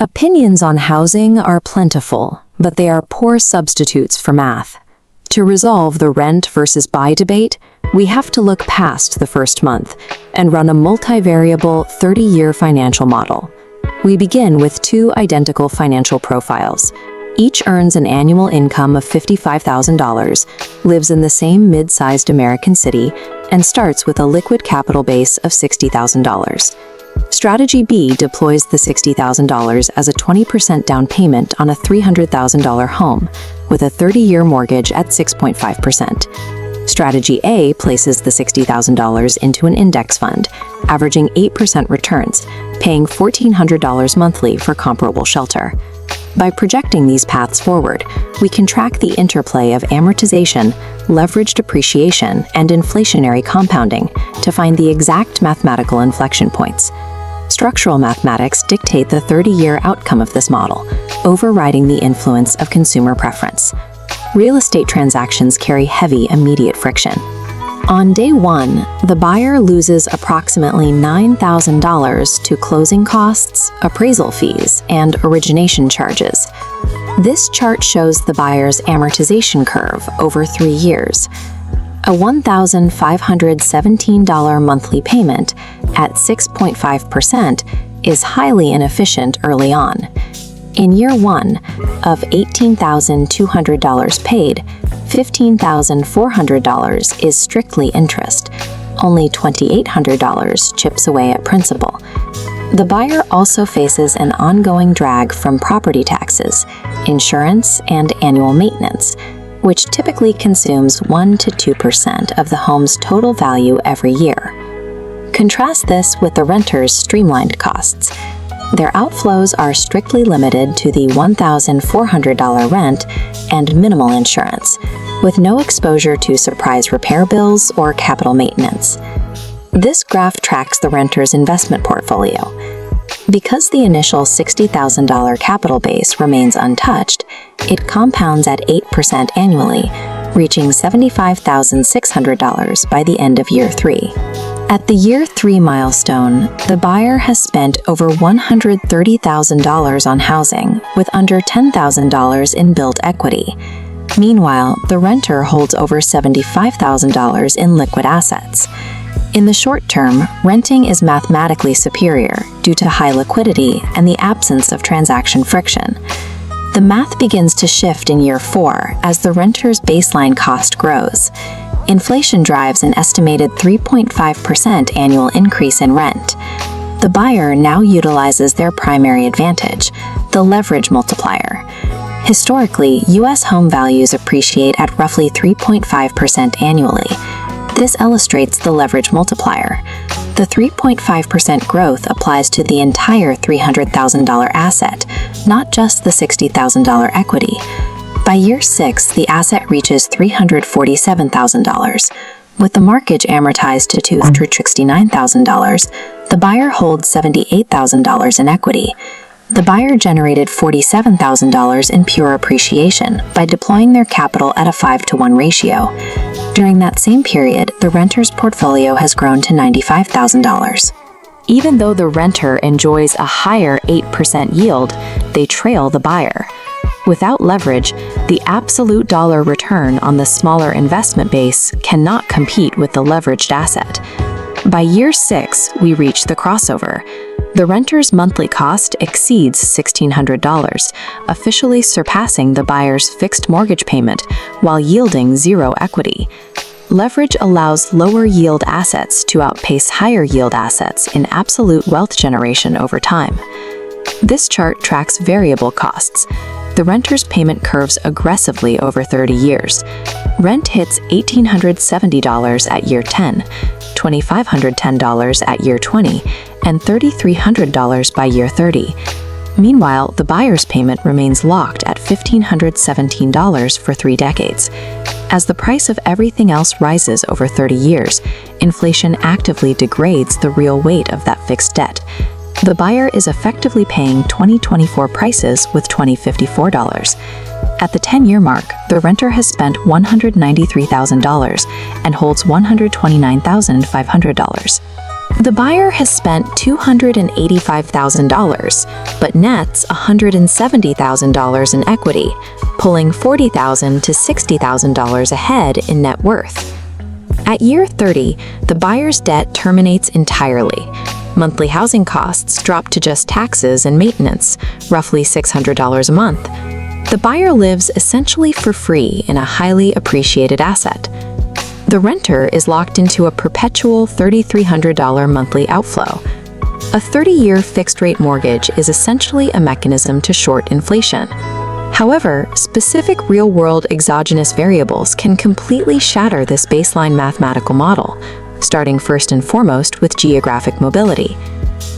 Opinions on housing are plentiful, but they are poor substitutes for math. To resolve the rent versus buy debate, we have to look past the first month and run a multivariable 30-year financial model. We begin with two identical financial profiles. Each earns an annual income of $55,000, lives in the same mid-sized American city, and starts with a liquid capital base of $60,000. Strategy B deploys the $60,000 as a 20% down payment on a $300,000 home, with a 30-year mortgage at 6.5%. Strategy A places the $60,000 into an index fund, averaging 8% returns, paying $1,400 monthly for comparable shelter. By projecting these paths forward, we can track the interplay of amortization, leveraged appreciation, and inflationary compounding to find the exact mathematical inflection points. Structural mathematics dictate the 30-year outcome of this model, overriding the influence of consumer preference. Real estate transactions carry heavy immediate friction. On day one, the buyer loses approximately $9,000 to closing costs, appraisal fees, and origination charges. This chart shows the buyer's amortization curve over 3 years. A $1,517 monthly payment at 6.5% is highly inefficient early on. In year one, of $18,200 paid, $15,400 is strictly interest. Only $2,800 chips away at principal. The buyer also faces an ongoing drag from property taxes, insurance, and annual maintenance, which typically consumes 1 to 2% of the home's total value every year. Contrast this with the renter's streamlined costs. Their outflows are strictly limited to the $1,400 rent and minimal insurance, with no exposure to surprise repair bills or capital maintenance. This graph tracks the renter's investment portfolio. Because the initial $60,000 capital base remains untouched, it compounds at 8% annually, reaching $75,600 by the end of year 3. At the year 3 milestone, the buyer has spent over $130,000 on housing, with under $10,000 in built equity. Meanwhile, the renter holds over $75,000 in liquid assets. In the short term, renting is mathematically superior due to high liquidity and the absence of transaction friction. The math begins to shift in year 4 as the renter's baseline cost grows. Inflation drives an estimated 3.5% annual increase in rent. The buyer now utilizes their primary advantage, the leverage multiplier. Historically, U.S. home values appreciate at roughly 3.5% annually. This illustrates the leverage multiplier. The 3.5% growth applies to the entire $300,000 asset, not just the $60,000 equity. By year 6, the asset reaches $347,000. With the mortgage amortized to $269,000, the buyer holds $78,000 in equity. The buyer generated $47,000 in pure appreciation by deploying their capital at a 5-to-1 ratio. During that same period, the renter's portfolio has grown to $95,000. Even though the renter enjoys a higher 8% yield, they trail the buyer. Without leverage, the absolute dollar return on the smaller investment base cannot compete with the leveraged asset. By year 6, we reach the crossover. The renter's monthly cost exceeds $1,600, officially surpassing the buyer's fixed mortgage payment while yielding zero equity. Leverage allows lower yield assets to outpace higher yield assets in absolute wealth generation over time. This chart tracks variable costs. The renter's payment curves aggressively over 30 years. Rent hits $1,870 at year 10, $2,510 at year 20, and $3,300 by year 30. Meanwhile, the buyer's payment remains locked at $1,517 for 3 decades. As the price of everything else rises over 30 years, inflation actively degrades the real weight of that fixed debt. The buyer is effectively paying 2024 prices with $2,054. At the 10-year mark, the renter has spent $193,000 and holds $129,500. The buyer has spent $285,000, but nets $170,000 in equity, pulling $40,000 to $60,000 ahead in net worth. At year 30, the buyer's debt terminates entirely. Monthly housing costs drop to just taxes and maintenance, roughly $600 a month. The buyer lives essentially for free in a highly appreciated asset. The renter is locked into a perpetual $3,300 monthly outflow. A 30-year fixed-rate mortgage is essentially a mechanism to short inflation. However, specific real-world exogenous variables can completely shatter this baseline mathematical model, starting first and foremost with geographic mobility.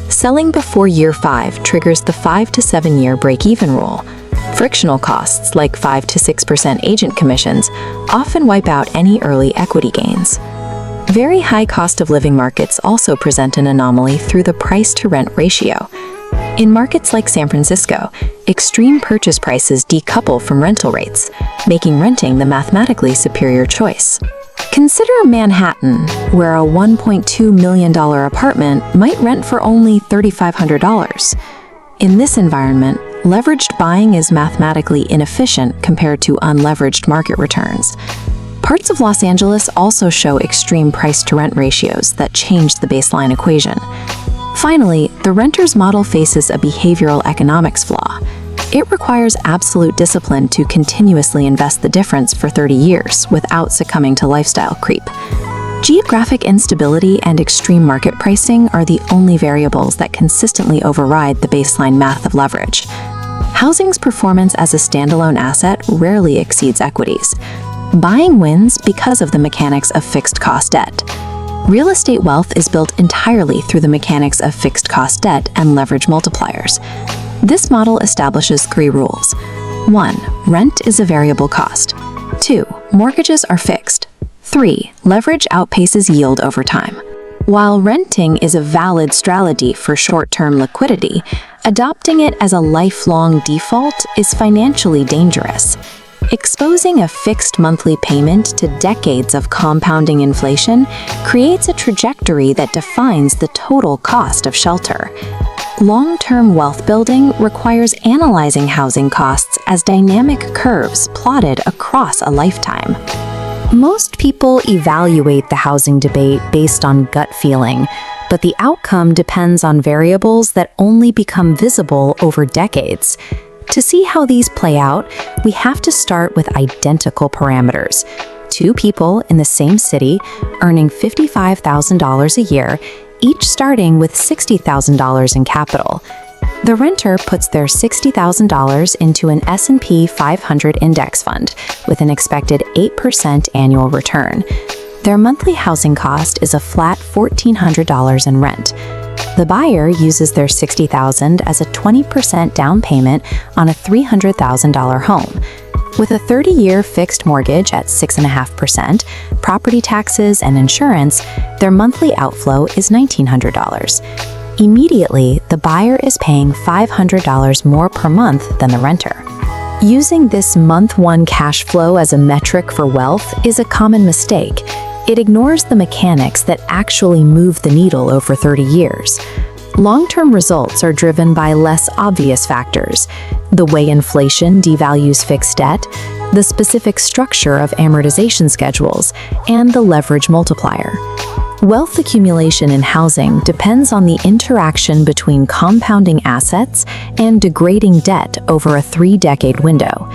Selling before year 5 triggers the 5 to 7 year break-even rule. Frictional costs like 5 to 6% agent commissions often wipe out any early equity gains. Very high cost of living markets also present an anomaly through the price-to-rent ratio. In markets like San Francisco, extreme purchase prices decouple from rental rates, making renting the mathematically superior choice. Consider Manhattan, where a $1.2 million apartment might rent for only $3,500. In this environment, leveraged buying is mathematically inefficient compared to unleveraged market returns. Parts of Los Angeles also show extreme price-to-rent ratios that change the baseline equation. Finally, the renter's model faces a behavioral economics flaw. It requires absolute discipline to continuously invest the difference for 30 years without succumbing to lifestyle creep. Geographic instability and extreme market pricing are the only variables that consistently override the baseline math of leverage. Housing's performance as a standalone asset rarely exceeds equities. Buying wins because of the mechanics of fixed-cost debt. Real estate wealth is built entirely through the mechanics of fixed-cost debt and leverage multipliers. This model establishes 3 rules. 1. Rent is a variable cost. 2. Mortgages are fixed. 3. Leverage outpaces yield over time. While renting is a valid strategy for short-term liquidity, adopting it as a lifelong default is financially dangerous. Exposing a fixed monthly payment to decades of compounding inflation creates a trajectory that defines the total cost of shelter. Long-term wealth building requires analyzing housing costs as dynamic curves plotted across a lifetime. Most people evaluate the housing debate based on gut feeling, but the outcome depends on variables that only become visible over decades. To see how these play out, we have to start with identical parameters. 2 people in the same city earning $55,000 a year, each starting with $60,000 in capital. The renter puts their $60,000 into an S&P 500 index fund with an expected 8% annual return. Their monthly housing cost is a flat $1,400 in rent. The buyer uses their $60,000 as a 20% down payment on a $300,000 home. With a 30-year fixed mortgage at 6.5%, property taxes and insurance, their monthly outflow is $1,900. Immediately, the buyer is paying $500 more per month than the renter. Using this month-one cash flow as a metric for wealth is a common mistake. It ignores the mechanics that actually move the needle over 30 years. Long-term results are driven by less obvious factors: the way inflation devalues fixed debt, the specific structure of amortization schedules, and the leverage multiplier. Wealth accumulation in housing depends on the interaction between compounding assets and degrading debt over a 3-decade window.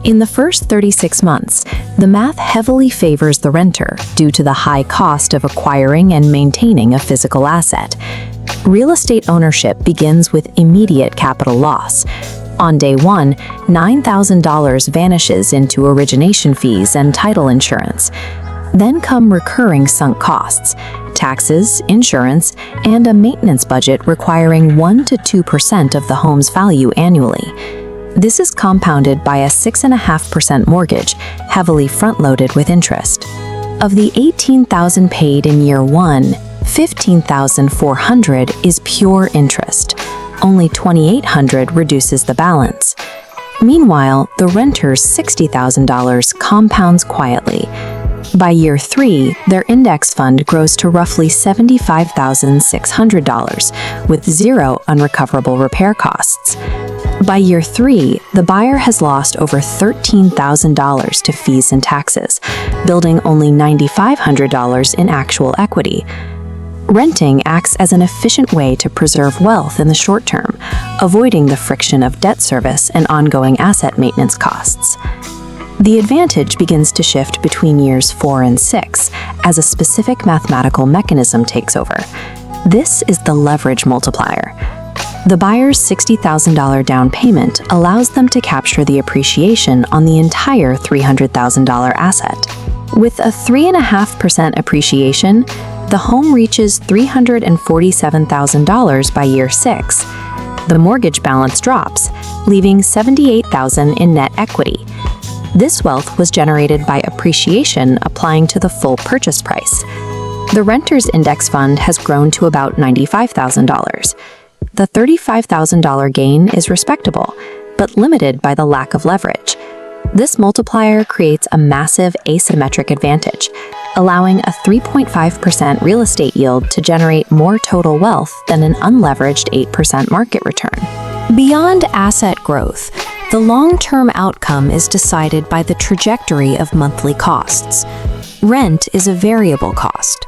In the first 36 months, the math heavily favors the renter due to the high cost of acquiring and maintaining a physical asset. Real estate ownership begins with immediate capital loss. On day 1, $9,000 vanishes into origination fees and title insurance. Then come recurring sunk costs, taxes, insurance, and a maintenance budget requiring 1 to 2% of the home's value annually. This is compounded by a 6.5% mortgage, heavily front-loaded with interest. Of the $18,000 paid in year 1, $15,400 is pure interest. Only $2,800 reduces the balance. Meanwhile, the renter's $60,000 compounds quietly. By year 3, their index fund grows to roughly $75,600, with zero unrecoverable repair costs. By year 3, the buyer has lost over $13,000 to fees and taxes, building only $9,500 in actual equity. Renting acts as an efficient way to preserve wealth in the short term, avoiding the friction of debt service and ongoing asset maintenance costs. The advantage begins to shift between years 4 and 6 as a specific mathematical mechanism takes over. This is the leverage multiplier. The buyer's $60,000 down payment allows them to capture the appreciation on the entire $300,000 asset. With a 3.5% appreciation, the home reaches $347,000 by year 6. The mortgage balance drops, leaving $78,000 in net equity. This wealth was generated by appreciation applying to the full purchase price. The renter's index fund has grown to about $95,000. The $35,000 gain is respectable, but limited by the lack of leverage. This multiplier creates a massive asymmetric advantage, allowing a 3.5% real estate yield to generate more total wealth than an unleveraged 8% market return. Beyond asset growth, the long-term outcome is decided by the trajectory of monthly costs. Rent is a variable cost.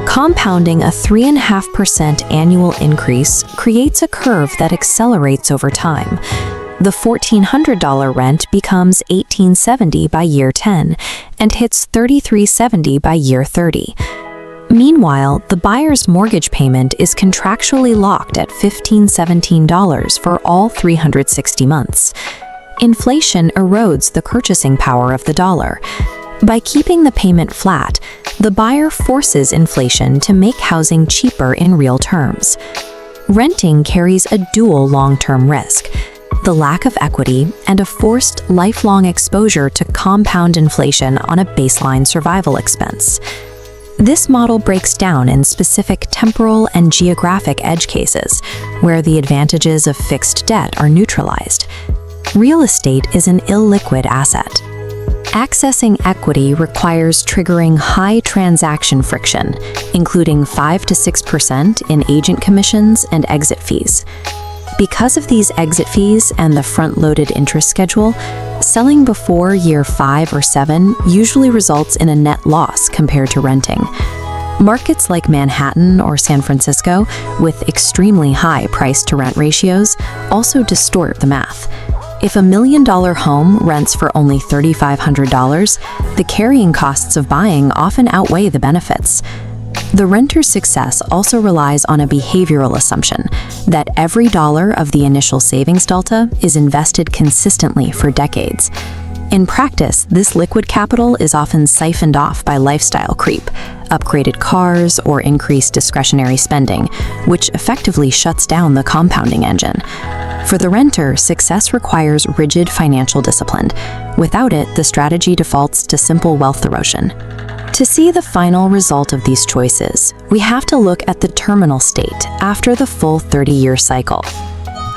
Compounding a 3.5% annual increase creates a curve that accelerates over time. The $1,400 rent becomes $1,870 by year 10 and hits $3,370 by year 30. Meanwhile, the buyer's mortgage payment is contractually locked at $1,517 for all 360 months. Inflation erodes the purchasing power of the dollar. By keeping the payment flat, the buyer forces inflation to make housing cheaper in real terms. Renting carries a dual long-term risk: the lack of equity and a forced lifelong exposure to compound inflation on a baseline survival expense. This model breaks down in specific temporal and geographic edge cases, where the advantages of fixed debt are neutralized. Real estate is an illiquid asset. Accessing equity requires triggering high transaction friction, including 5 to 6% in agent commissions and exit fees. Because of these exit fees and the front-loaded interest schedule, selling before year 5 or 7 usually results in a net loss compared to renting. Markets like Manhattan or San Francisco, with extremely high price-to-rent ratios, also distort the math. If a $1 million home rents for only $3,500, the carrying costs of buying often outweigh the benefits. The renter's success also relies on a behavioral assumption that every dollar of the initial savings delta is invested consistently for decades. In practice, this liquid capital is often siphoned off by lifestyle creep, upgraded cars, or increased discretionary spending, which effectively shuts down the compounding engine. For the renter, success requires rigid financial discipline. Without it, the strategy defaults to simple wealth erosion. To see the final result of these choices, we have to look at the terminal state after the full 30-year cycle.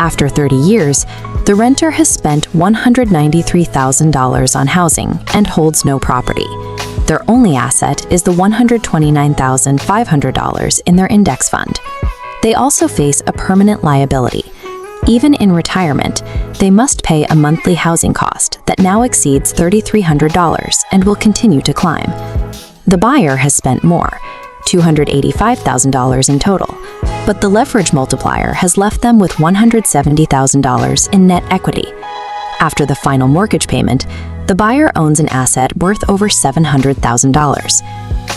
After 30 years, the renter has spent $193,000 on housing and holds no property. Their only asset is the $129,500 in their index fund. They also face a permanent liability. Even in retirement, they must pay a monthly housing cost that now exceeds $3,300 and will continue to climb. The buyer has spent more, $285,000 in total, but the leverage multiplier has left them with $170,000 in net equity. After the final mortgage payment, the buyer owns an asset worth over $700,000.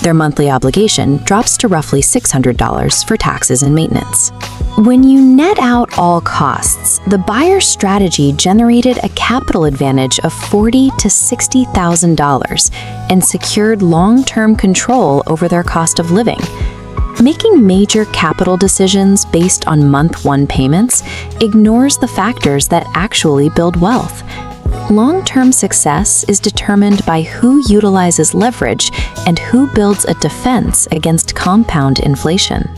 Their monthly obligation drops to roughly $600 for taxes and maintenance. When you net out all costs, the buyer's strategy generated a capital advantage of $40,000 to $60,000 and secured long-term control over their cost of living. Making major capital decisions based on month-one payments ignores the factors that actually build wealth. Long-term success is determined by who utilizes leverage and who builds a defense against compound inflation.